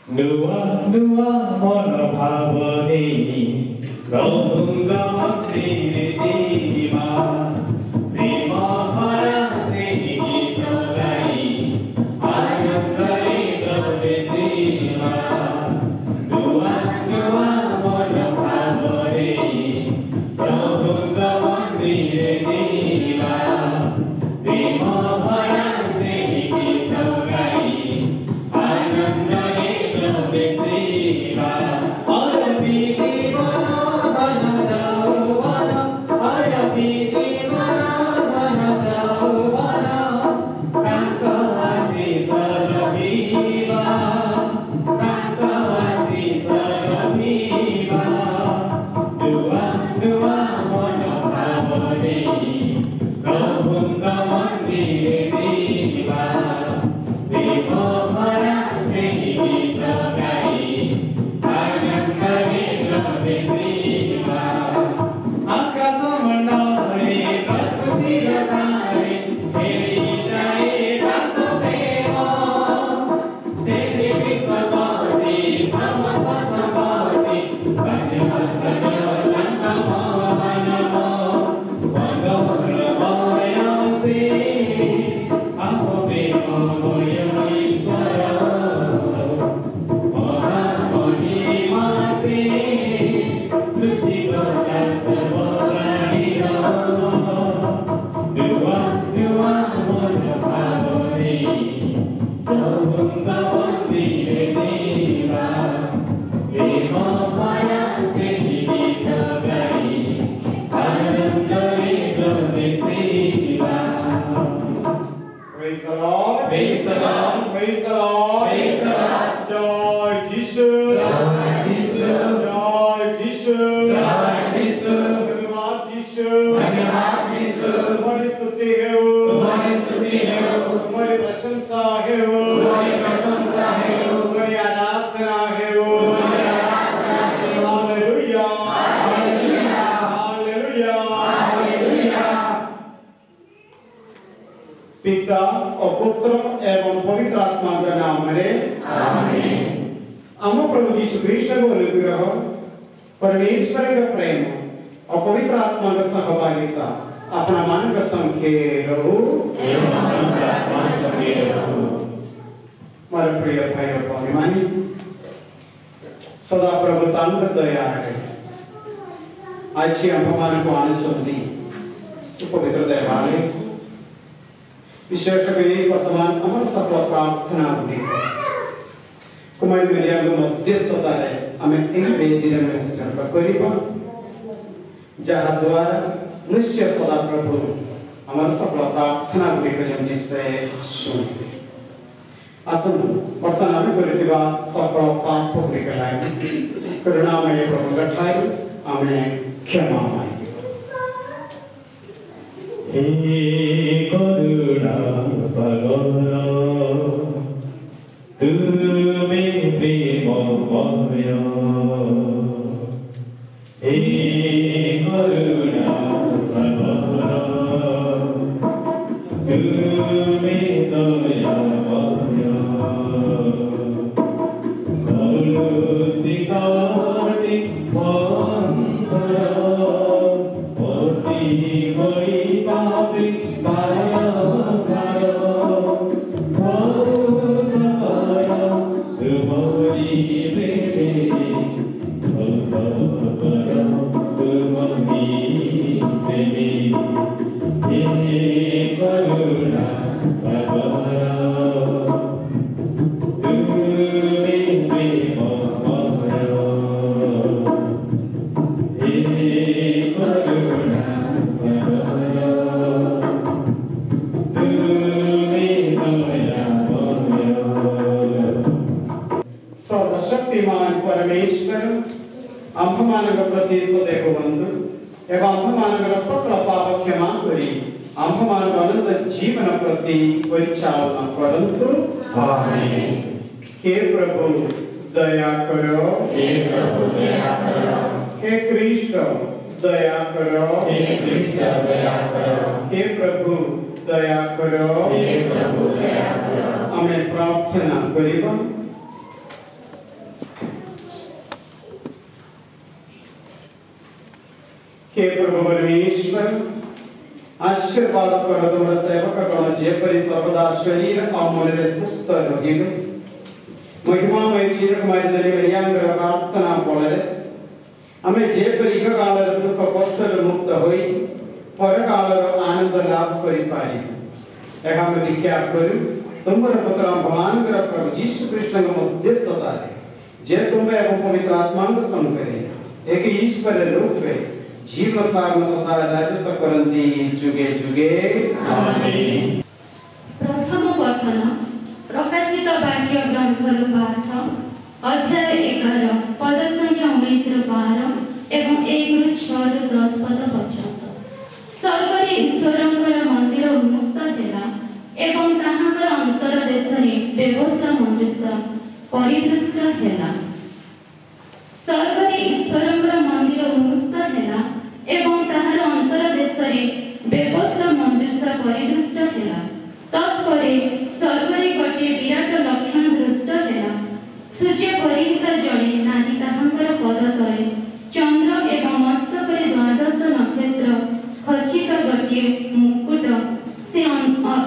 Nua nua monophavani Prabhunga mandire jiva Prema hara se gita gai Anandare pravesiva Nua nua monophavani Prabhunga mandire jiva Prema hara se gita gai Anandare pravesiva Arapiti mana dhana jauvana Arapiti mana dhana jauvana Kankavasi sarabhiva Kankavasi sarabhiva Dua dua monophavani Prabhunga mandire jiva Prema hara se gita gai Anandare pravesiva Akasamandare prakrutiyatare Heri jaye Rato prema Seji visvapati samasta sampati Vanyavadanya lantama vanamo Vangavarvayasi Aho prema moya ishvara Mahamahimasi Suchigata sarvapranira Dua dua monophavani Prabhunga mandire jiva Prema hara se gita gai Anandare pravesiva Praise the Lord. Praise the Lord. Praise the Lord. Praise the Lord. Joy Jesus. Joy Jesus. Joy Jesus. Joy Jesus. धन्यवाद यीशु। धन्यवाद यीशु। तुम्हारी स्तुति है वो। तुम्हारी स्तुति है वो। तुम्हारी प्रशंसा है वो। तुम्हारी प्रशंसा है वो। तुम्हारी आराधना है वो। तुम्हारी आराधना है वो। हालेलुया। हालेलुया। हालेलुया। हालेलुया। पिता और पुत्र एवं पवित्र आत्मा का नाम में आमीन। हम प्रभु यीशु कृष्ण को अनुग्रह परमेश्वर का प्रेम और पवित्र आत्मा का सहभागिता अपना मन का संख्य रहो एवं पवित्र आत्मा संगे रहो। हमारे प्रिय भाई और बहनी सदा प्रभु तानु दया है आज हम हमारे को आने चलती तो पवित्र देवालय विशेष करी वर्तमान अमर सफल प्रार्थना होती कुमारी मेरिया को मध्यस्थता है हमें इन वेदी में मिनिस्टर का करीबा जहाँ द्वारा निश्चय सदा प्रभु अमर सफल प्रार्थना होती है जिससे सुनते आसन वर्तमान में करीबा सफल पाप होती है करुणामय प्रभु गठाई हमें क्षमा मांगे हे करुणा सागर तुमे प्रेममय हे करुणा सागर तुमे दयामय कलुषितानि बन्धर सर्वशक्तिमान परमेश्वर आम्भमानक प्रति सदैव बंधु एवं आम्भमानक सकल पाप क्षमा करी आम्भमानक अनंत जीवन प्रति परिचालना करन्तु आमीन। हे प्रभु दया करो हे प्रभु दया करो हे कृष्ण दया करो हे कृष्ण दया करो हे प्रभु दया करो हे प्रभु दया करो हमें प्रार्थना करिबा हे प्रभु परमेश्वर आशीर्वाद कर तुम सेवक गण जेपरी सर्वदा शरीर और मन रे सुस्थ रहिबे महिमामय चिरकुमारी देवी मैयांगर प्रार्थना फल आमे जेपरी काल दुख कष्ट मुक्त होई पर काल आनंद लाभ करि पारि एहा में विज्ञाप करू तुमर पुत्र भगवान प्रभु यीशु कृष्ण के मध्यस्थता जे तुम्हें एवं पवित्र आत्मा को संग करे एक ईश्वर रूप में जीवन धारण तथा राजत्व करंती जुगे जुगे आमीन। प्रथम पठन प्रकाशित वाक्य ग्रंथ पाठ अध्याय 11 पद संख्या 19 ରୁ 12 एवं 1 ରୁ 6 ରୁ 10 पद पर्यंत सर्वरे ईश्वरଙ୍କର मंदिर उन्मुक्त ହେଲା एवं ताहाଙ୍କର अंतर देशरे व्यवस्था मंजुषा परिदृष्ट ହେଲା सर्वरे ईश्वरଙ୍କର मंदिर उन्मुक्त ହେଲା एवं ताहार अंतर देशरे व्यवस्था मंजुषा परिदृष्ट ହେଲା तत्परे सर्वरे गोटे विराट लक्षण दृष्ट ହେଲା सूर्य परिहित जड़े नारी ताहाଙ୍କର पद तले चंद्र एवं मस्तकरे द्वादश नक्षत्र खचित गोटे मुकुट से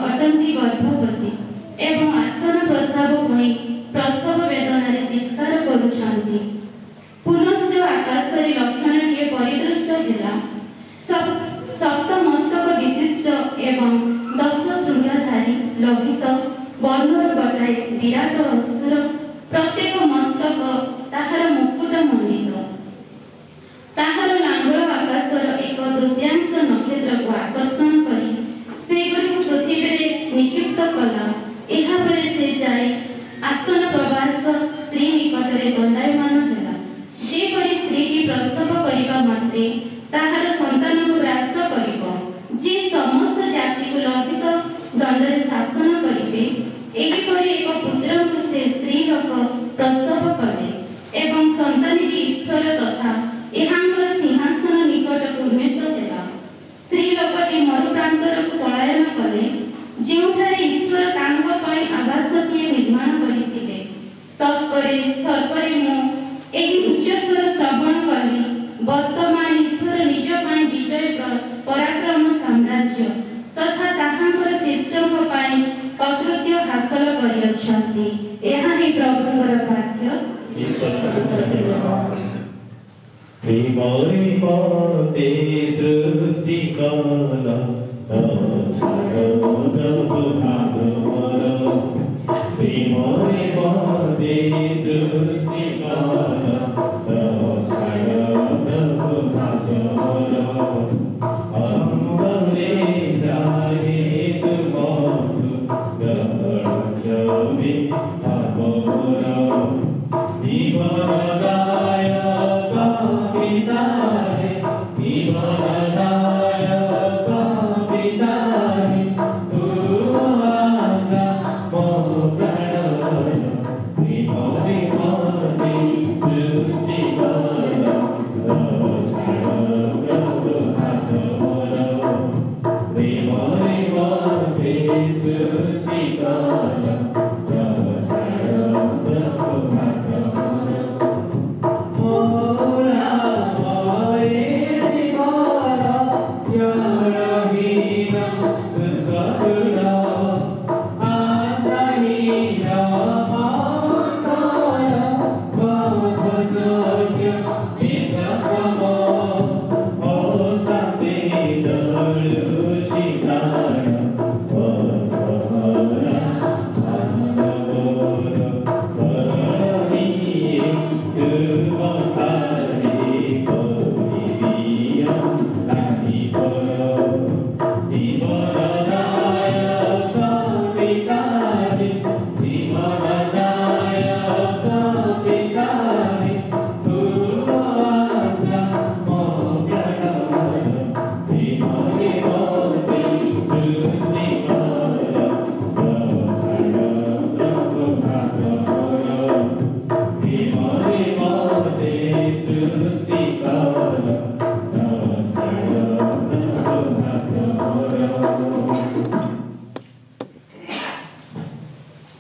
अटंती गर्भवती एवं आसन प्रसाव भई प्रसव वेदनारे चित्कार करुछंती पुनश्च आकाशरे लक्षणटीए परिदृष्ट ହେଲା सप्त मस्तक विशिष्ट एवं 10 श्रृंगाधारी लभित वर्णर गोटाए विराट असुर प्रत्येक मस्तक ताहार मुकुट मंडित ताहार लांगड़ आकाशर एक तृतीयांश नक्षत्र को आकर्षण करी सेगुड़ी पृथ्वी निक्षिप्त कला एहा परे से जाई आसन प्रवास स्त्री निकटरे दंडायमान ହେଲା जेपरि स्त्री की प्रसव करिबा मात्रे ताहार संतान को ग्रास करिबो जे समस्त जाति को लभित दंडरे शासन करिबे एही परि एक पुत्र को से स्त्री लोक प्रसव कले एवं संतान की ईश्वर तथा एहांकर सिंहासन निकट को उन्नत होला स्त्री लोकटी मरु प्रांतर को पलायन कले जेउठारे ईश्वर तांग पई आवासटीए निर्माण करिथिले तत्परे सर्वरे मु एही उच्चस्वर श्रवण कली वर्तमान ईश्वर निज पई विजय पराक्रम साम्राज्य तथा ताहांकर ख्रीष्टଙ୍କ पई कर्तृत्व हासिल करियछंती एहा ही प्रभुଙ୍କର वाक्य प्रेमरे पते सृष्टि काल प्रभु भागवर प्रेमरे पते सृष्टि काल प्रभु भागवर अम्बरे जाहे तुमु ग्रहणवे भागवर जीवनदायक पिता है जीवनदायक पिता है तू आशा मोह प्रणय प्रेमरे पते सृष्टि काल प्रभु भागवर प्रेमरे पते सृष्टि काल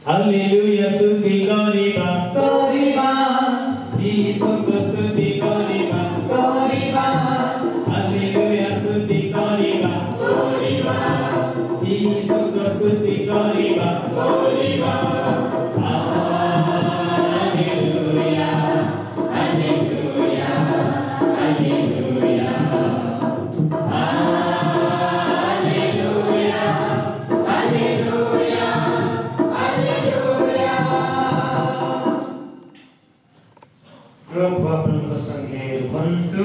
Hallelujah, स्तुति गरिबा जीसुको स्तुति गरिबा प्रभु आपनको संगे बंतु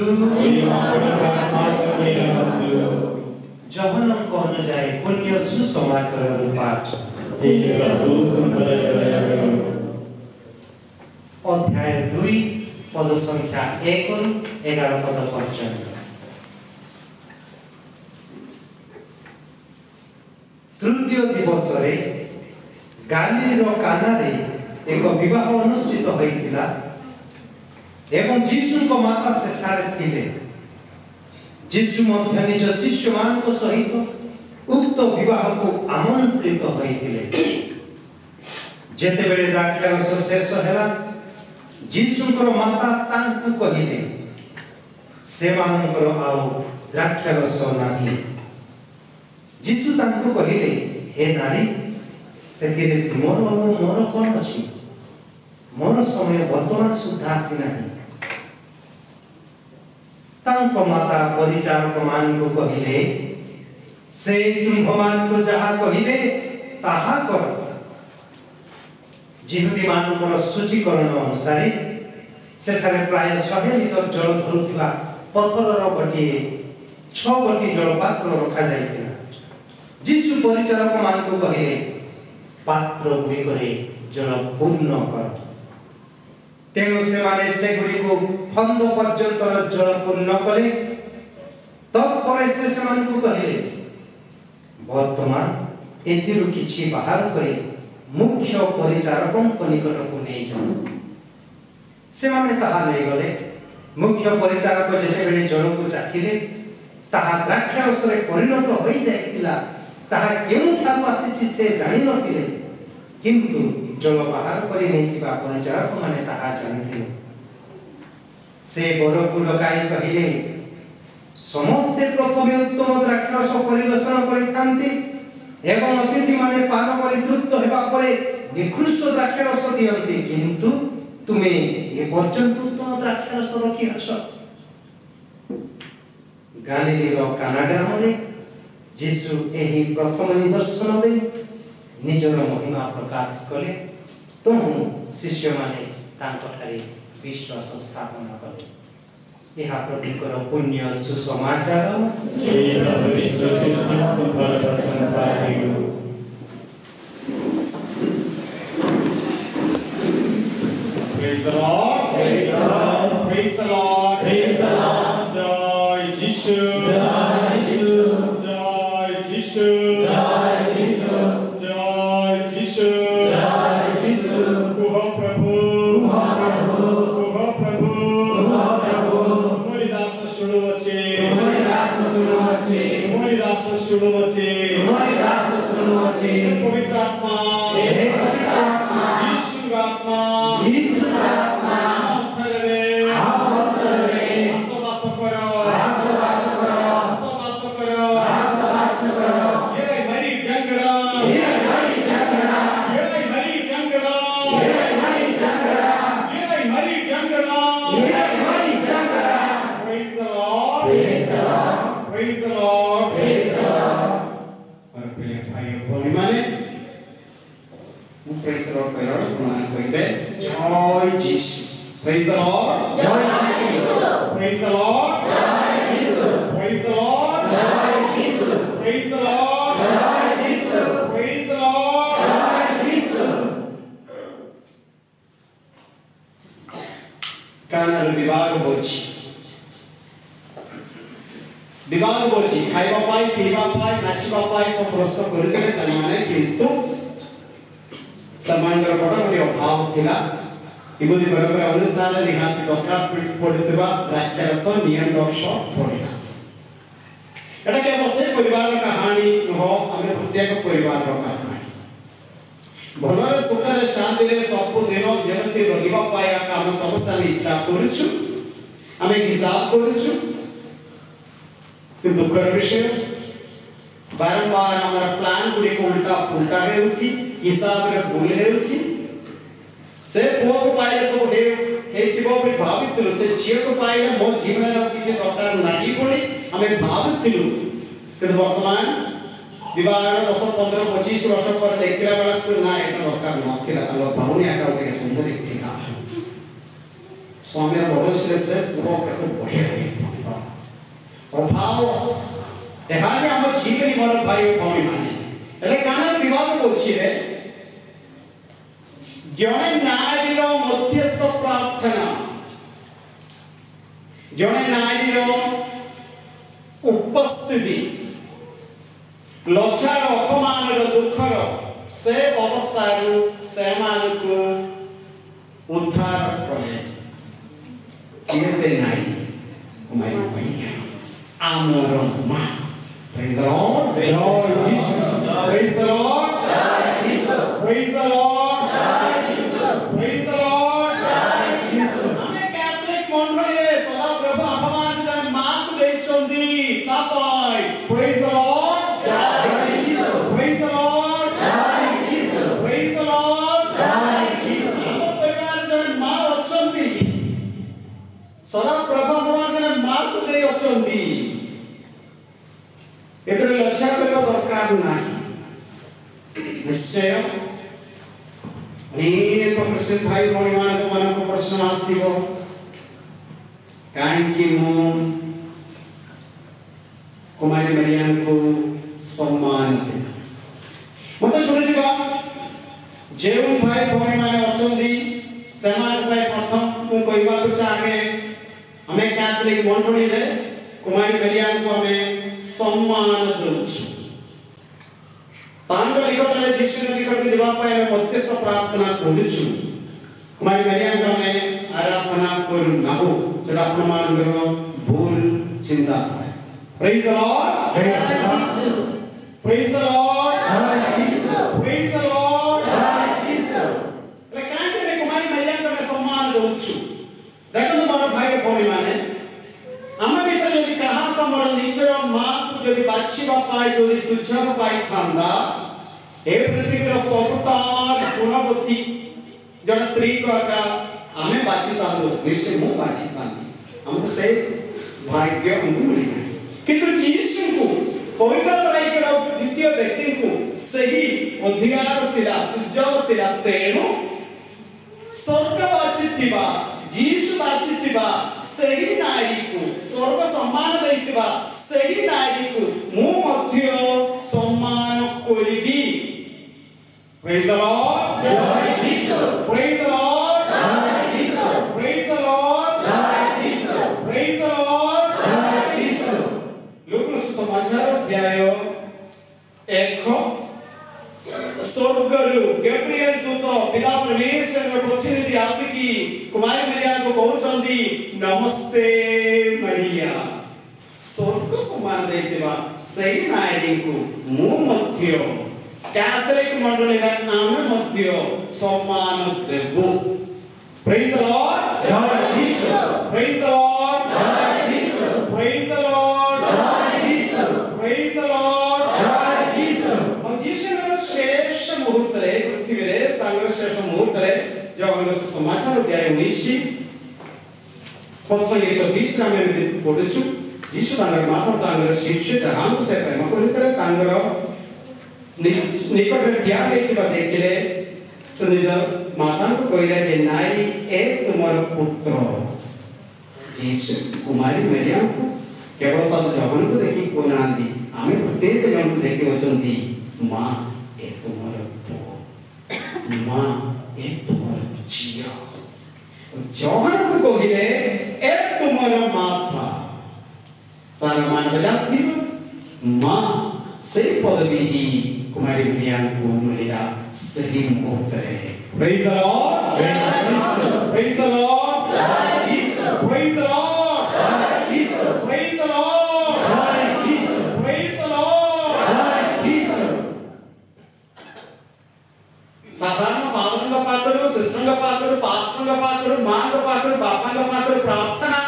जहन्नमको अनुଯାୟୀ पुण्य सुसमाचारର पाठ अध्याय 2 पद संख्या 1 ରୁ 11 पद पर्यंत। तृतीय दिवस रे गालीर कानारे एक विवाह अनुष्ठित होइतिला एवं जीशु को माता सेठारे थिले। जीशु मध्य निज शिष्य मान को सहित उक्त विवाह को आमंत्रित होइतिले। जेते बेले द्राक्षारस शेष हैला जीशुଙ୍କର माता तांकु कहिले सेमानଙ୍କର आउ द्राक्षारस नाही। जीशु तांकु कहिले हे नारी सेतिरे तुमर मोर कोन अछि मोर समय वर्तमान सुद्धा आसी नाही। तांको माता परिचारक मान को कहिले से तुम्हमान को जहा कहिले ताहा कर। जिहुदी मानकर सूचीकरण अनुसार सेठारे प्राय 100 लिटर जल धरुथिबा पत्थरर गोटे 6 गोटी जल पात्र रखा जाइतिला। जीशु परिचारक मान को कहिले पात्र गुडी करे जल पूर्ण कर। तेणु से माने से गुडी को फंद पर्यंत जल पूर्ण कले। तत्परे से मान को कहिले वर्तमान एथिरु किछि बाहर करे मुख्य परिचारकों को निकट को नहीं जाओ। से माने ताहा नहीं गले। मुख्य परिचारक जेते बेले जल को चाखिले ताहा द्राक्षारस रे परिणत होई जाइतिला। ताहा केउ ठाकु आसीछि से जानि नथिले किंतु जल बाहर करी नैतिबा परिचारक माने ताहा जानिथिले। से बरफु लगाई कहिले समस्ते प्रथमे उत्तम द्राक्षारस परिवेषण करिथांती एवं अतिथि माने पान करी तृप्त हेबा परे निकृष्ट द्राक्षारस दियंती किंतु तुमे ए पर्यंत उत्तम द्राक्षारस रखि अछ। गालीलीर काना ग्राम रे जीशु एही प्रथम निदर्शन दे निजर महिमा प्रकाश कले। तो शिष्य माने तांकठारे विश्वास स्थापना कले। यह प्रभुकर पुण्य सुसमाचार। Praise the Lord. Praise the Lord. Praise the Lord. Praise the Lord. Joy Jesus. Joy Jesus. Joy Jesus. Joy Jesus. Joy Jesus. Joy Jesus. कुह प्रभु. कुह प्रभु. कुह प्रभु. कुह प्रभु. तुम्हारी दास सुनुवचे. तुम्हारी दास सुनुवचे. तुम्हारी दास सुनुवचे. तुम्हारी दास सुनुवचे. पवित्र आत्मा. हे पवित्र आत्मा. यीशु आत्मा. यीशु आत्मा. अंतरे. आप अंतरे. आसवास करो. आसवास करो. आसवास करो. आसवास करो. ये मरी जंगड़ा. ये मरी जंगड़ा. ये मरी जंगड़ा. ये मरी जंगड़ा. ये मरी जंगड़ा. ये मरी Jangra. Praise the Lord. Praise the Lord. Praise the Lord. Praise the Lord. और प्रिय भाई भौणी माने Praise the Lord कहरो प्रणाम कइबे जय जीसु. Praise the Lord. जय यीशु. Praise the Lord. जय यीशु. Praise the Lord. जय यीशु. Praise the Lord. जय यीशु. Praise the Lord. जय यीशु. कानार विवाह होछि. विवाह होछि खाइबा पाई पीबा पाई नाचिबा पाई सब प्रश्न करिले समान किंतु समान बड़ गोटे अभाव थिला. इबुदी परंपरा अनुसार निहाती दरकार पड़ुवा द्राक्षारस नियम रक्ष पड़िला. एटा के बसे परिवार कहानी हो हमें प्रत्येक परिवार कहानी भलरे सुखरे शांति रे सब दिन जेमति रहिबा पाया काम समस्त इच्छा करूछु हमें हिसाब करूछु कि दुखर विषय बारंबार हमारा प्लान गुडी को उल्टा पुल्टा हेउछि हिसाब रे भूल हेउछि से पुआ को पाइले सब हे किबो भी भावितलु से झियो को पाइले मो जीवन रे किछ दरकार नाही पड़ी हमें भावितलु कि वर्तमान विवाह 10 15 25 वर्ष पर देखिला बेला को ना एटा दरकार नथिला तालो भावनी आका के संग देखिला स्वामी पड़ोसी से वो कहते बढ़िया अभाव एहानी हम जीवन मोर भाई भौणी माने एले काना विवाद होछि रे जणे नारीरो मध्यस्थ प्रार्थना जणे नारीरो उपस्थिति लज्जार अपमानर दुखर से अवस्थारू सेमानकु उद्धार कले ये से नाई कुमारी भैया आमर मां praise the Lord joy Jesus praise the Lord praise the Lord praise the Lord हमें कैथोलिक मंडली रे सदा प्रभु अपमान जने मात देचोंदी तापाय praise the Lord praise the Lord praise the Lord हम परिवार जने मां अचोंदी सदा प्रभु अपमान जने मात दे अचोंदी एतरे लज्जा करबा दरकार नाही निश्चय अनेक क्रिश्चियन भाई भौणी मानक प्रश्न आस्थिबो काहेकि मु कुमारी मरियम को सम्मान दे मते सुनि दिबा जेउ भाई भौणी माने अचंदी समान भाई प्रथम मु कहबा को चाहे हमें कैथोलिक मंडली रे कुमारी मरियम को हमें सम्मान दउछु तांग निकट में जिसु निकट के जवाब पाए में मध्यस्थ प्रार्थना करूछु कुमारी मरियम का मैं आराधना करू नाहु सेटा प्रमाण करो भूल चिंता है praise the Lord praise the Lord praise the Lord ले कांटे में कुमारी मरियम का मैं सम्मान दउछु देखो मोर भाई भौणी माने आमे भीतर यदि कहा तो मोर निचर मां को यदि बाछिबा पाई यदि सुझाव पाई थांदा ए पृथ्वीर सबुतार गुणवती जन स्त्री को का आमे बाछिता दो निश्चय मु बाछिता हमको से भाग्य हमको मिली किंतु जीसु को पवित्र तरीके द्वितीय व्यक्ति को सही अधिकार तिला सुझाव तिला तेणु स्वर्ग बाछितिबा जीसु बाछितिबा सही नारी को स्वर्ग सम्मान दैतिबा सही नारी को मु मध्य सम्मान करिबी प्रेज द लॉर्ड जय जीसस प्रेज द लॉर्ड जय जीसस प्रेज द लॉर्ड जय जीसस प्रेज द लॉर्ड जय जीसस लूका सुसमाचार अध्याय 1 स्वर्गरु गैब्रिएल दूत पिता परमेश्वर प्रतिनिधि आसिकी कुमारी मरियम को कहउचंदी नमस्ते मरिया स्वर्ग सम्मान देतिबा सही नारी को मु मध्य कैथोलिक मंडली रा नाम मध्य सम्मान देबो प्रेज द लॉर्ड जय जीसस प्रेज द लॉर्ड जय जीसस प्रेज द लॉर्ड जय जीसस प्रेज द लॉर्ड जय जीसस और जीसस शेष मुहूर्त रे पृथ्वी रे तांगर शेष मुहूर्त रे जो हम समाचार अध्याय 19 पद संख्या 24 रे हम पढुछु जीसस तांगर माता तांगर शिष्य हम से प्रेम करितरे तांगर निकट रे क्या है कि देखिले सुनिल माता को कहले जे नारी ए तुमर पुत्र जीसस कुमारी मरियम को केवल साथ जवान को देखि कोनांदी आमे प्रत्येक जन को देखि होचंदी मां ए तुमर पो मां ए तुमर जिया जवान को कहले ए तुमर माथा सारा मान बजाती मां से पदवी ही कुमारी मरियम को मिला सही मुहूर्त है praise the Lord praise the Lord praise the Lord praise the Lord praise the Lord साधारण फादर का पात्र सिस्टर का पात्र पास्टर का पात्र मां का पात्र बापा का पात्र प्रार्थना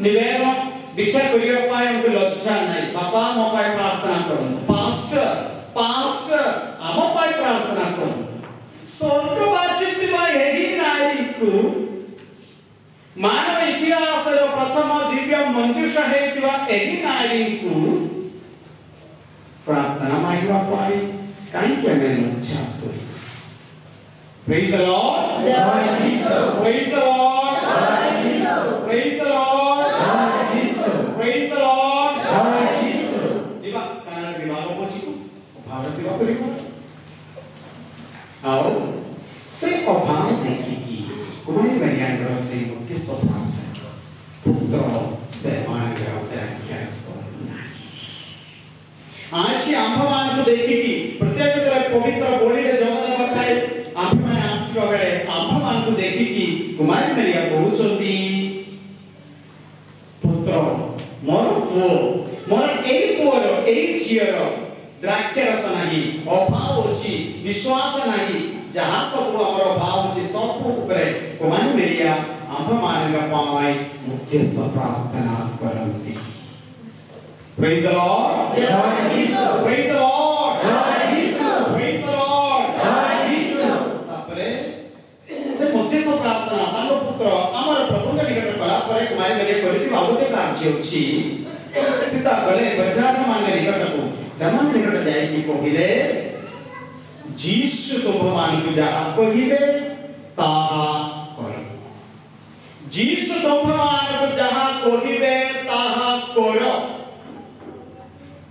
निवेदन भिक्षा करिया पाए उनको लज्जा नहीं बापा मो पाए प्रार्थना करूं पास्टर आम पाए प्रार्थना करूं स्वर्ग बाचित भाई हेगी नारी को मानव इतिहास रो प्रथम दिव्य मंजुषा हेतिवा एही नारी को प्रार्थना माइवा पाए काई के में लज्जा करी प्रेज द लॉर्ड जय जीसस प्रेज द लॉर्ड जय जीसस से मध्यस्थ प्रार्थना पुत्र से मानकर आज आंभ मान देखिकी प्रत्येक तरह पवित्र बोली रे जगत पाए आंभ मान आसीबा बेले आंभ मान को देखिकी कुमारी मेरिया कहउचंती पुत्र मोर पुओ मोर एई पुओर एई झियर द्राक्ष रस नाही अभाव अछि विश्वास नाही जहाँ सब हमर भाव अछि सब ऊपर कुमारी मेरिया आंभ मान का पाए मध्यस्थ प्रार्थना करंती। Praise the Lord. Praise the Lord. Praise the Lord. तापरे से मध्यस्थ प्रार्थना तांको पुत्र हमर प्रभु के निकट कला परे कुमारी मेरिया करती बाबूटे कार्य अछि सीता गले बजार मान के निकट को समान निकट जाय की कहिले जीसु तुम मान को जा कहिबे ताहा कर जीसु तुम मान को जहां कहिबे ताहा करो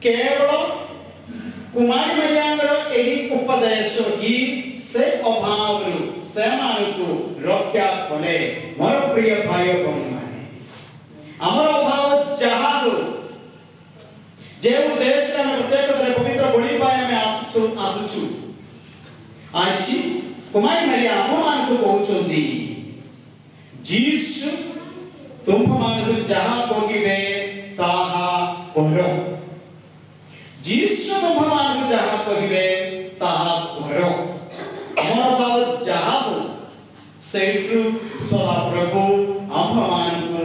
केवल कुमारी मेरियार एही उपदेश ही से अभाव से मानकु रक्षा करे मोर प्रिय भाई बहन माने हमर अभाव जहां हो जे उद्देश्य हम प्रत्येक तरह पवित्र बड़ी पाए में आसुछु आज कुमारी मेरिया मान को कहउचंदी जीसु तुम मानकु जहां कहिबे ताहा करो जीसु तुम मान को जहां कहिबे ताहा करो हमर बात जहां हो सेठु सदा प्रभु हम मान को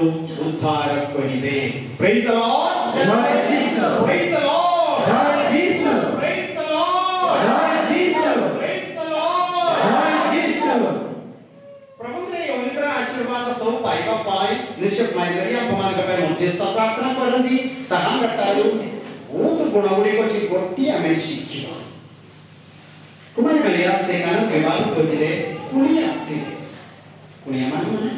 उद्धार करिबे। Praise the Lord. Praise the Lord. Praise the Lord. Praise the Lord. प्रभु ने उनका आशीर्वाद सब पाइबा पाई निश्चित माइनरी हम मान का मध्यस्थ प्रार्थना करंदी ताहा गटारू बहुत गुणगुणी को चिकोटी हमें शिखियो कुमारी मेरिया से कान विवाद कोजिले कुनिया थी कुनिया माने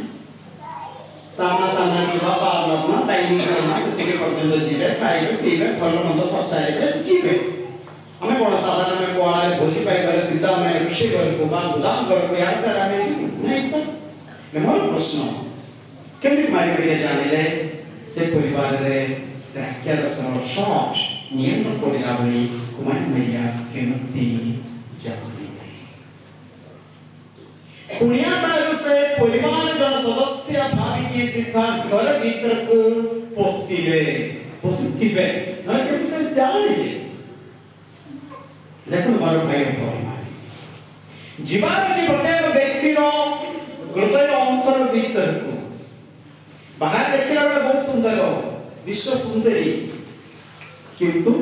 सामना की बाबा अपना टाइमिंग करना से के पर्यंत जीवे खाइबे पीबे फल मंद पचाइबे जीवे हमें कोन साधारण में कोआला भोजी पाई करे सीधा में ऋषि कर को बात गुदाम कर को यार से हमें जी नहीं तो मैं मोर प्रश्न केमि कुमारी मेरिया जाने ले से परिवार रे द्राक्ष रस शॉट नियम कोडिला बली कुमारी मेरिया केमति जानी कुनिया मारू से परिवार जन सदस्य भाभी की सीधा घर भीतर को पोसिथिबे न केमि से जानी देखो मारो भाई परिवार जीवन जी प्रत्येक व्यक्ति रो हृदय अंतर भीतर को बाहर देखला बड़ा बहुत सुंदर हो विश्व सुंदरी किंतु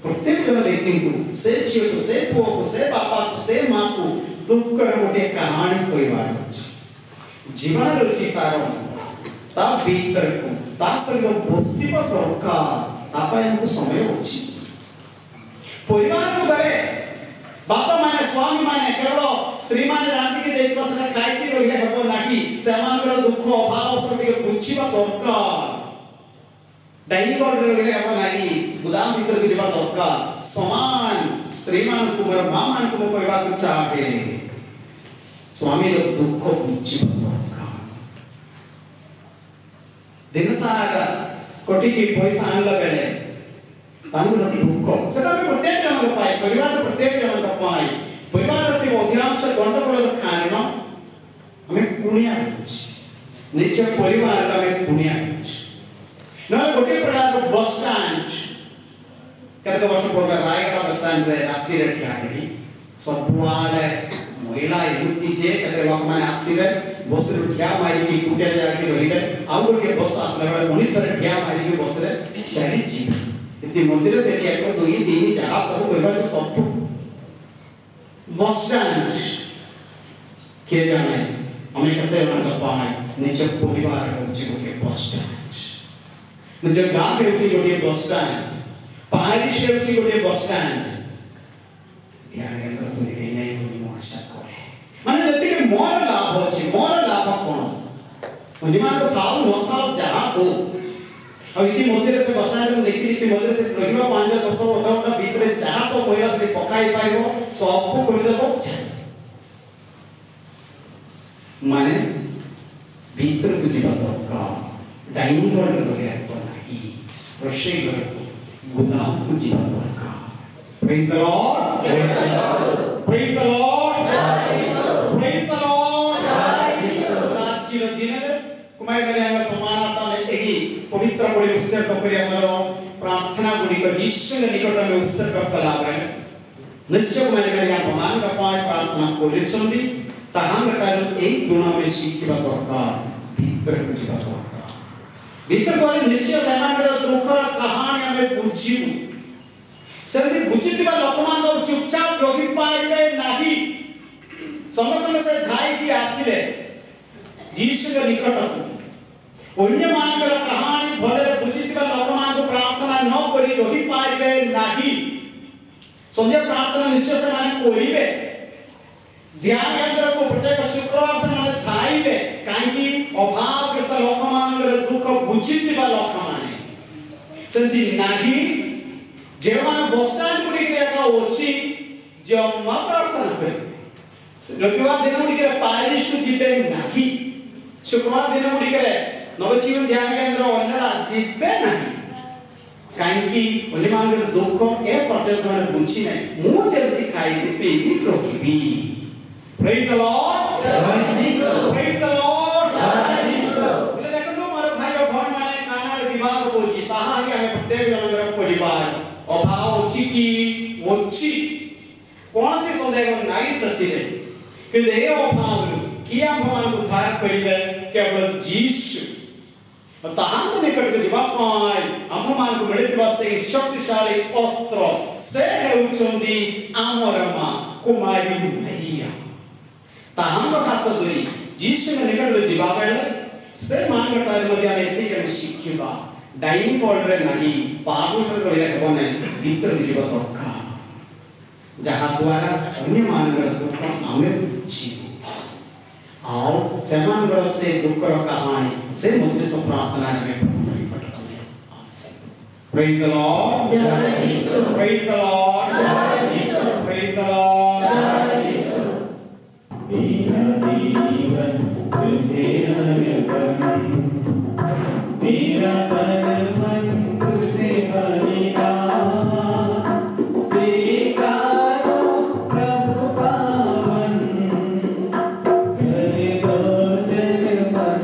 प्रत्येक जन व्यक्ति को से झियो को से पुओ को से बापा को से मां को दुख कर गोटे कहानी कहबार अछि जीवन रुचि तार ता भीतर को ता संग बसिबा दरकार ता पय हमको समय अछि परिवार को गले बापा माने स्वामी माने केवल स्त्री माने रांती के देख पसना खाई के रहिले हबो नाही सेमानकर दुख अभाव सब के बुझिबा दरकार डाइनिंग हॉल रे गले हबो नाही गुदाम भीतर के जीवा दरकार समान स्त्री मान को मर मां मान को कहबा को चाहे स्वामी रो दुख बुझिबा दरकार दिन सारा कोटी की पैसा आनला बेले तांगुर दुख सेटा में प्रत्येक जन को पाए परिवार प्रत्येक जन को पाए परिवार रे अधिकांश गंडगोल कारण हमें पुण्य निज परिवार का में पुण्य न गोटे प्रकार को बस स्टैंड केते वर्ष पूर्व रायगढ़ बस स्टैंड रे रात्रि रे ठिया हेली सबुआले महिला युवती जे केते लोक माने आसीबे बस रे ठिया मारी की कुटे जाके रहिबे आ गोटे बस आसले बेले उनी थरे ठिया मारी की बस रे चली जी इति मंदिर से एक दुई दिन जगह सब कहबा तो सब बस स्टैंड के जाने हमें केते मन पाए निज परिवार रो जीवन बस स्टैंड निज गांव के उची गोटे बस स्टैंड पारिश के उची गोटे बस स्टैंड ध्यान केंद्र से देखे नहीं कोनी आशा करे माने जति के मोर लाभ अछि मोर लाभ कोन उनिमान को थाउ न थाउ जहां हो अब इति मध्यरे से बस स्टैंड में देखि इति मध्यरे से रहिबा 5-10 वर्ष भीतर जहां सब महिला से पकाई पाइबो सब को कर देबो माने भीतर को जीवा दरकार डाइनिंग हॉल लगे को नहीं रोषेई घर को गोदाम को जीवा दरकार praise the Lord praise the Lord praise the Lord राज्य दिन कुमार मेरे आगे समानता में एक पवित्र बड़ी उत्सव कपड़े हमारो प्रार्थना गुड़ी को जिससे निकट में उत्सव कपड़ा है निश्चय कुमार मेरे आगे भगवान का पाठ प्रार्थना कोले चंदी ताहम रटाल एक गुना में सीखिबा दरकार भीतर को जीवा दरकार भीतर को निश्चय समानर दुखर कहानी हमें बुझिबु सेमति बुझितिबा लोकमान को चुपचाप रोगी पाइबे नाही समस्त से धाई की आसिले जीसु के निकट अन्य मानकर कहानी भले बुझितिबा लोकमान को प्रार्थना न करी रोगी पाइबे नाही संध्या प्रार्थना निश्चय से माने कोरिबे ध्यान केंद्र को प्रत्येक शुक्रवार से माने थाइबे कांकी अभाव के लोकमानकर दुख बुझितिबा लोकमाने सेमति नाही जेमान बसस्टैंड गुडी के का ओची जम्मा प्रार्थना करे रविवार दिन गुडी के पारिश को जीते नाही शुक्रवार दिन गुडी के नवजीवन ध्यान केंद्र अन्नडा जीते नाही कांकी ओलिमानकर दुख ए प्रत्येक समय बुझी नहीं मु जल्दी खाइबी PB रोकीबी Praise the Lord. Praise the Lord. बोले देखो तो मारो भाई और बहन माने खाना रे विवाह को जी ताहा ही हमें प्रत्येक जनगर परिवार अभाव ओची कौन सी संदेह नहीं सकती है कि ये अभाव किया भगवान को धार करिबे केवल जीसु ताहा तो निकट के दिवा पाए भगवान को मिलतिबा से शक्तिशाली अस्त्र से है उचंदी आमरमा कुमारी मैया ताहम हाथ धरी जीसु ने निकट दिवा बेले से मान करता मध्ये हम एति के शिखिबा डाइनिंग हॉल रे नाही पागल रे रहले हेबने भीतर जीव दरका जहां द्वारा अन्य मानकर दुख हमें बुझी आओ सेमानगर से दुखर कहानी से मध्यस्थ प्रार्थना में पठने praise the Lord praise the Lord praise the Lord मेरा जीवन तुझे अर्पण मेरा तन मन तुझे बलिदान स्वीकारो प्रभु पावन कर दो जग मन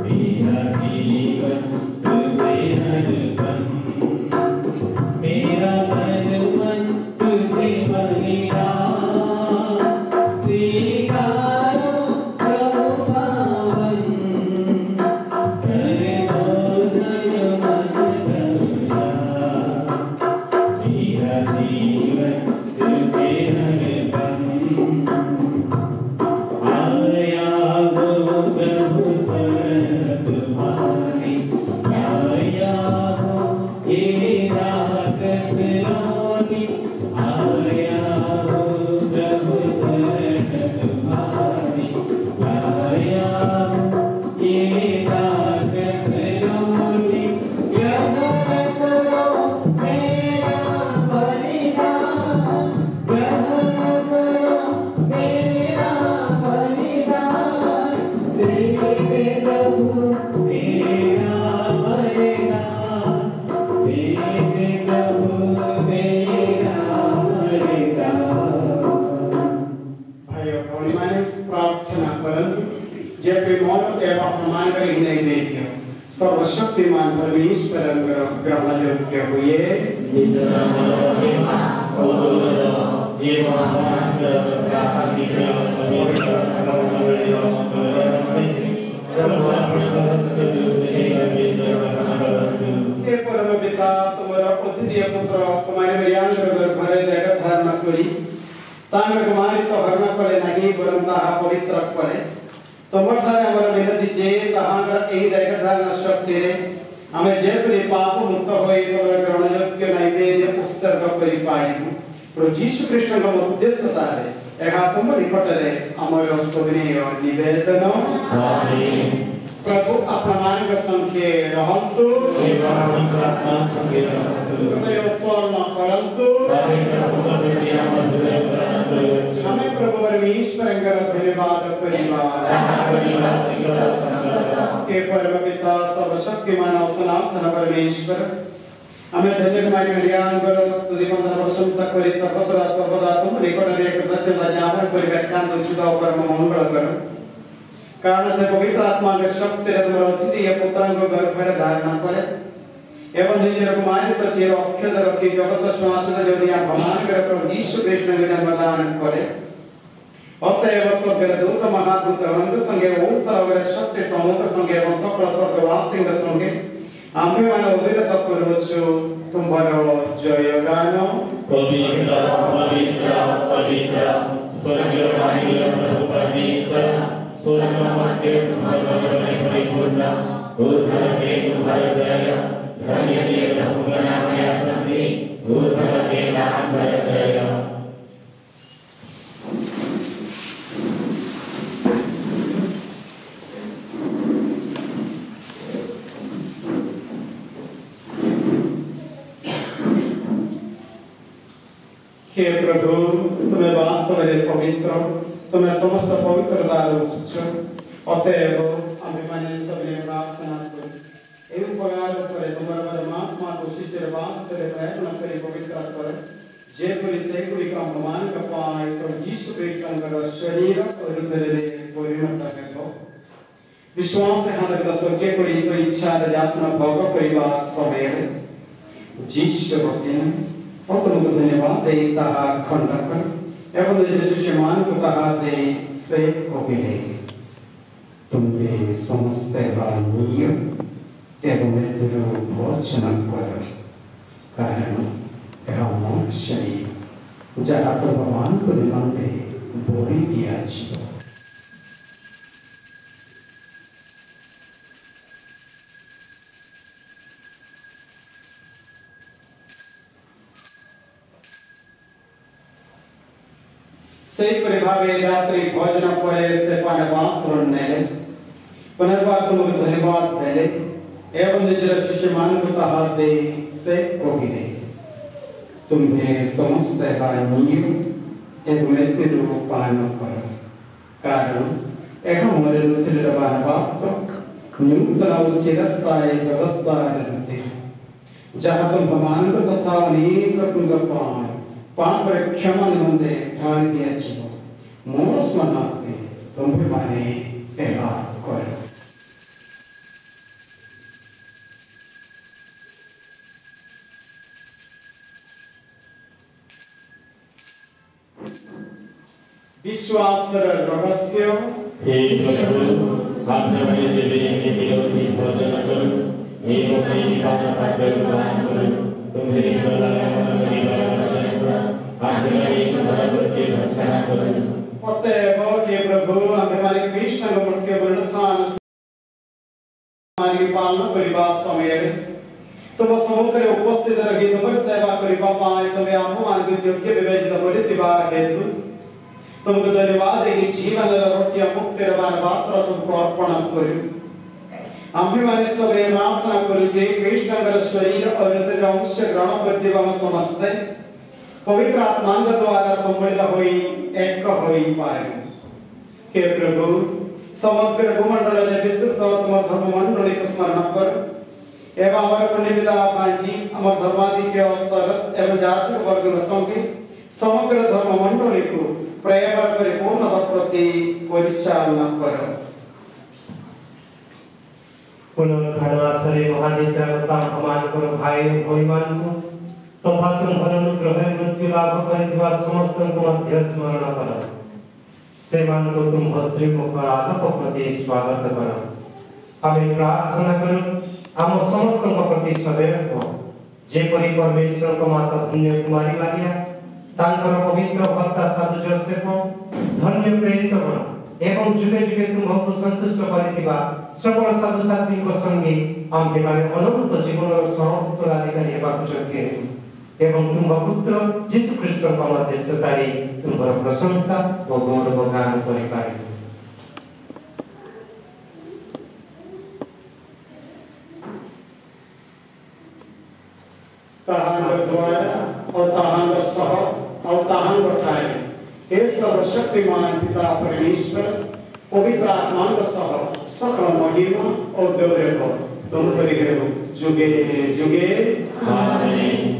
मेरा जीवन तुझे अर्पण मेरा तन मन तुझे बलिदान सर्वशक्तिमान परमेश्वर ग्रहण योग्य हुए परम पिता तुम्हारा अतिथि पुत्र कुमारी मरियाम भरे देगा धारणा करी तांग कुमारी तो भरना करे नहीं बरंता पवित्र करे तमठारे हमारा विनती जे तहांगा एही दैगधारण शक्ति रे हमें जे परि पाप मुक्त होई तमरा ग्रहण योग्य नैवेद्य पुस्तक करि पाइबु प्रभु यीशु कृष्ण का मध्यस्थता रे एहा तुम निकट रे हमर सबने निवेदन आमीन प्रभु अपनମାନଙ୍କ संगे रहन्तु जीवनमन्त्र आत्मा संगे रहन्तु हृदय उत्पन्न करन्तु हमें प्रभु परमेश्वरଙ୍କର धन्यवाद କରିବା हे परम पिता सर्वशक्तिमान और सनातन परमेश्वर हमें धन्य मारी मरियानଙ୍କର स्तुति वंदन प्रशंसा करी सर्वदा सर्वदा तुम निकटरे कृतज्ञता ज्ञापन करी व्याख्यान उचित और परम मंगल कर कारण से पवित्र आत्मा के शक्ति तुम अतिथि पुत्र गर्भरे धारण करे एवं निजर कुमारी तो चिर अक्षत रखी जगत श्वासत ज्योति भगवान कर प्रभु यीशु कृष्ण के जन्मदान करे अतएव स्वर्ग दूत महादूत रंग संगे ऊर्ध्व अगर शक्ति समूह संगे एवं सकल स्वर्गवासी संगे आम्भे मान उदित करुछु तुम्हारो जय गान पवित्र पवित्र पवित्र स्वर्गवासी प्रभु परमेश्वर स्वर्ग मध्य तुम्हारा परिपूर्ण ऊर्ध्व के तुम्हारा जय धन्य से प्रभु का नाम आसन्ति ऊर्ध्व के नाम पर जय हे प्रभु तुम्हें वास्तव में पवित्र तुम्हें समस्त पवित्रता उच्च अतएव आम्भे माने सबने प्रार्थना करी एवं पगार करे तुम्हारा परमात्मा को शिष्य बात करे प्रयत्न करी पवित्र करे जे कोई से कोई का मान का पाए तो यीशु कृष्ण का शरीर और हृदय परिणत है विश्वास से हम का स्वर्ग को ईश्वर इच्छा जातना भोग परिवार समेत यीशु भक्ति और तुमको धन्यवाद देता खंडक एवं शिष्यमान को कहा दे से को मिले तुम्हें समस्त वाणीय एवं मेरे भोजन कर कारण यह मोक्ष जहाँ तो भगवान को निमंत्रे बोली दिया जीव सही परिभावे रात्रि भोजन परे से पान पात्र नेले पुनर्बार तुमको धन्यवाद देले एवं निजर शिष्य मान को कहा दे से कोगिले तुम्हें समस्त वाणीय एवं मेरे रूप पान कर कारण एक हमारे लुथिर रवान बात न्यूतरा उच्चस्ताय व्यवस्था रहते जहाँ तुम भगवान को तथा अनेक कुंग पान पाप पर क्षमा निमंदे ठान दिया जीव मोर स्मरणाते तुम्हें माने एहा कर विश्वास रहस्य हे प्रभु आपने जीवे निरोगी भोजन करो एवं नई पान पात्र पान करो तुम्हें अतएव हे प्रभु हमारे कृष्ण को मृत्यु वर्णथान हमारी पालना परिवार समय तुम सम्मुखरे उपस्थित रही तुम सेवा करिबा पाए तुम्हें आह्वान के योग्य विवेचित करितिबा हेतु तुमको धन्यवाद कि जीवन रोटिया मुक्ति रवान पात्र तुमको अर्पण करू आम्भे माने सबरे प्रार्थना करू जे कृष्ण शरीर और अंश ग्रहण करतिबा समस्त पवित्र आत्मा द्वारा सम्मिलित होई एक होई पाए हे प्रभु समग्र भूमंडल में विस्तृत तुम धर्म मंडली को स्मरण कर एवं हमारे पुण्यपिता जी अमर धर्माधिक शरत एवं जाचक वर्ग संगे समग्र धर्म मंडली को प्रयावर परिपूर्ण प्रति परिचालना कर पुनरुत्थानवासरे महानिद्रावता हमान करो भाई भोईमान को तथा तुम्हारा अनुग्रह मृत्यु लाभ करिଥିବା ସମସ୍ତଙ୍କୁ ମଧ୍ୟ ସ୍ମରଣ କର ସେମାନଙ୍କୁ ତୁମ ଶ୍ରୀ ମୁଖ ଆଲୋକ ପ୍ରତି ସ୍ୱାଗତ କର ଆମେ ପ୍ରାର୍ଥନା କରୁ ଆମ ସମସ୍ତଙ୍କ ପ୍ରତି ସଦୟ ହୁଅ ଯେପରି ପରମେଶ୍ୱରଙ୍କ ମାତା ଧନ୍ୟ କୁମାରୀ ମାରିଆ ତାଙ୍କର ପବିତ୍ର ଭର୍ତ୍ତା ସାଧୁ ଯୋସେଫ ଧନ୍ୟ ପ୍ରେରିତଗଣ ଏବଂ ଯୁଗେ ଯୁଗେ ତୁମକୁ ସନ୍ତୁଷ୍ଟ କରିଥିବା সকল ସାଧୁ ସାଥୀଙ୍କ ସଙ୍ଗେ ଆମ୍ଭେମାନେ ଅନନ୍ତ ଜୀବନର ସହ ଉତ୍ତରାଧିକାରୀ ହେବାକୁ ଯୋଗ୍ୟ एवं तुम पुत्र यीशु ख्रीष्ट का मध्यस्थतारे तुम्हारा प्रशंसा और गौरव गान करि पाए द्वारा और ताहांग सह और ताहांग उठाए हे सर्वशक्तिमान पिता परमेश्वर पवित्र आत्मा सह सकल महिमा और गौरव को तुम करिए जुगे जुगे आमीन।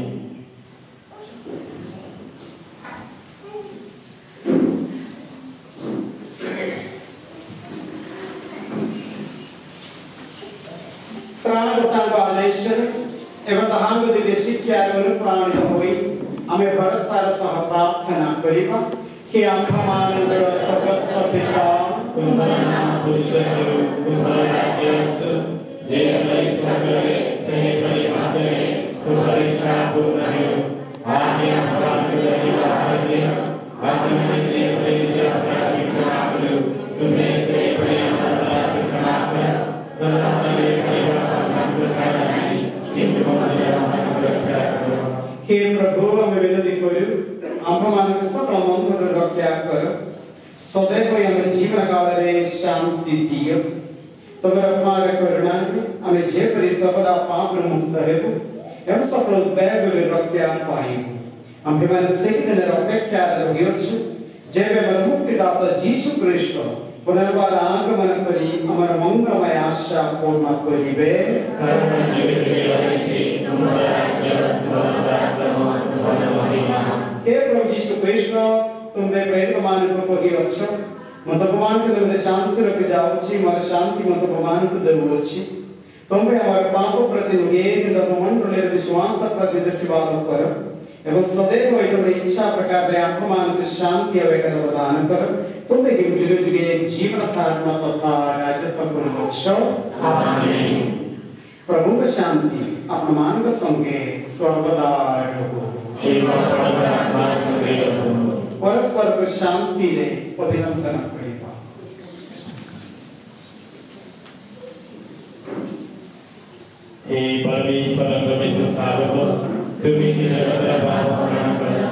प्राणवतांग आदेश एवं ताहांग दिव्य शिक्षा एवं प्राणित होई हमें भरसार सह प्रार्थना करिबा कि आत्मानंद स्वर्गस्थ पिता तुम्हारा नाम पूजित हो, तुम्हारा राज्य आसो, जे हमारी सगले से परिमाते तुम्हारी इच्छा पूर्ण हो। आज हमारा दिल बाहर दिया, अपने से परिचय अपराधी क्षमा करो, तुम्हें से परिमाता क्षमा करो, तुम्हारे परिवार का सारा नहीं, किंतु हमारे मन को रक्षा करो। हे प्रभु हमें विनती करू आम्भमानक सकल मंत्र रक्षा कर सदैव हम जीवन काल रे शांति दियो तुम्हारा अपार करुणा हमें जे परि सर्वदा पाप मुक्त हेबु एवं सकल बैग रे रक्षा पाइबु आम्भमान सेकिन अपेक्षा रहियोछु जेबे मन मुक्तिदाता यीशु ख्रीष्ट पुनर्बार आगमन करी हमार मंगलमय आशा पूर्ण करिबे करुणा जुगे जुगे रहिछि तुम्हारा राज्य तुम्हारा पराक्रम तुम्हारा महिमा। हे प्रभु यीशु ख्रीष्ट तुमने प्रेम को ही अच्छा मत भगवान के दर शांति रख जाउछि मर शांति मत भगवान को दरुछि तुमने हमारे पाप प्रति नुगे मंडल विश्वास प्रति दृष्टिपात कर एवं सदैव तुमने इच्छा प्रकार रे आत्मान की शांति अवेकन प्रदान कर तुमने जुगे जुगे जीवन धारण तथा राजत्व को रक्षो आमीन। प्रभु की शांति अपमान के संगे सर्वदा रहो एवं पवित्र आत्मा संगे रहो। परस्पर को शांति रे अभिनंदन करिबा हे परमेश्वर परमेश्वर सार्वभौम तुम्ही जगतला पावन करा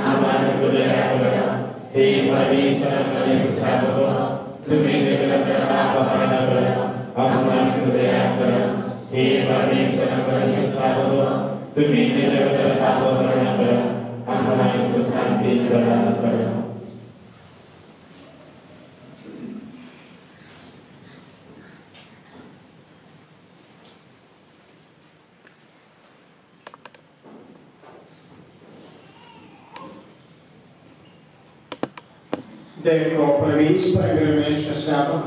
आम्हाला दया करा। हे परमेश्वर परमेश्वर सार्वभौम तुम्ही जगतला पावन करा आम्हाला दया करा। हे परमेश्वर परमेश्वर सार्वभौम तुम्ही जगतला पावन करा आम्हाला शांती प्रदान करा। देखो परमेश्वर निर्मेश शापक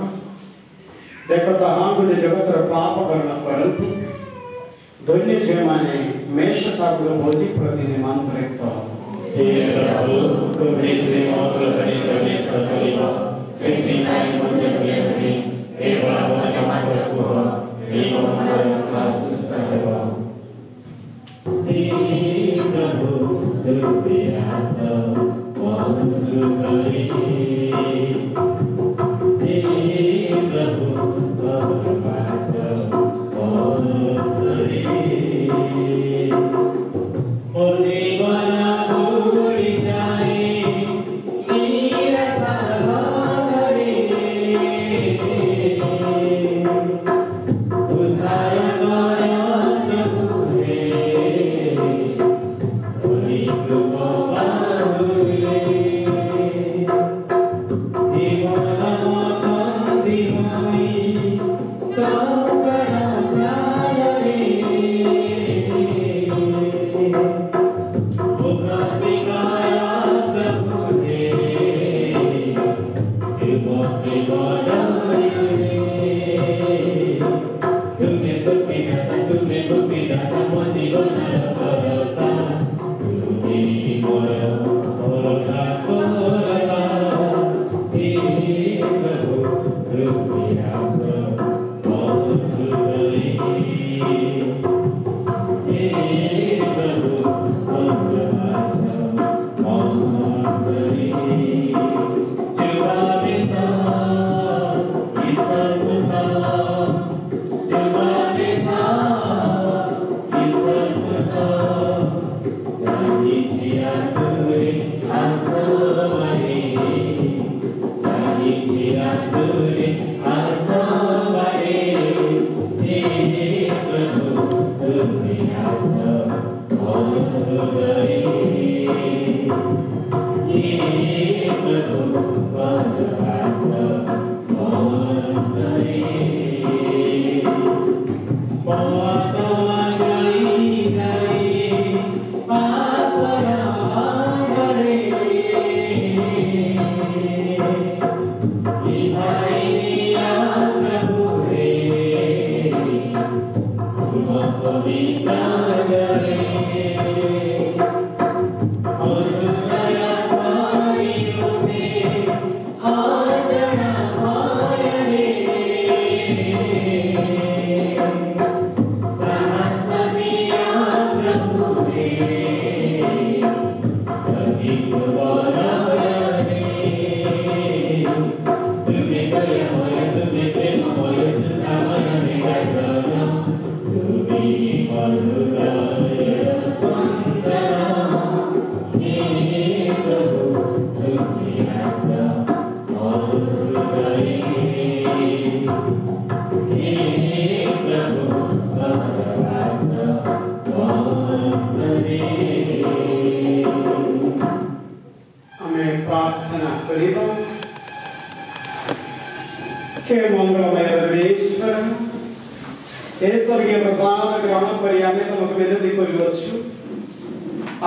देखो ताहांग जगत पाप करना परंतु धन्य जे माने मेष सागर भोजी प्रति निमंत्रित हे प्रभु तुम्ही जे मोर करी प्रवेश करिबा सेति नाई मुझे बेरी हे प्रभु मात्र को हे मोर आशीष देवा। हे प्रभु तुम्ही आस पवित्र करी हे प्रभु वास पवित्र करी ओ जीवन उड़ी जाए मेरा सर्वधरी उद्धार कर प्रभु हे वही कृपा पाहुले हे मन शांति होई संसार जाय रे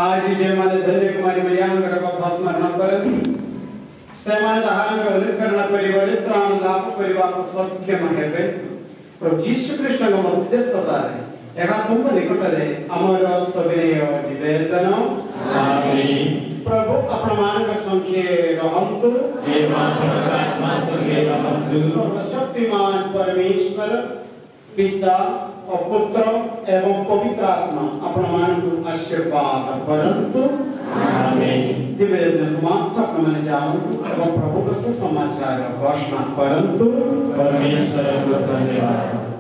आज जे माने धन्य कुमारी मरियांगर कथा स्मरण करन सेमान दहांग लेखन परिवार त्राण लाभ परिवार को सक्षम हेबे प्रभु यीशु कृष्ण को मध्यस्थता रे एका तुम निकट रे अमर सबे निवेदन आमीन। प्रभु अपन मान के संख्य रहंतु देवा आत्मा संगे रहंतु सर्वशक्तिमान परमेश्वर पिता और पुत्र एवं पवित्र आत्मा अपन मान को आशीर्वाद करंतु आमीन। दिव्य समाप्त अपन मन जाऊं एवं प्रभु के समाचार घोषणा करंतु परमेश्वर को धन्यवाद।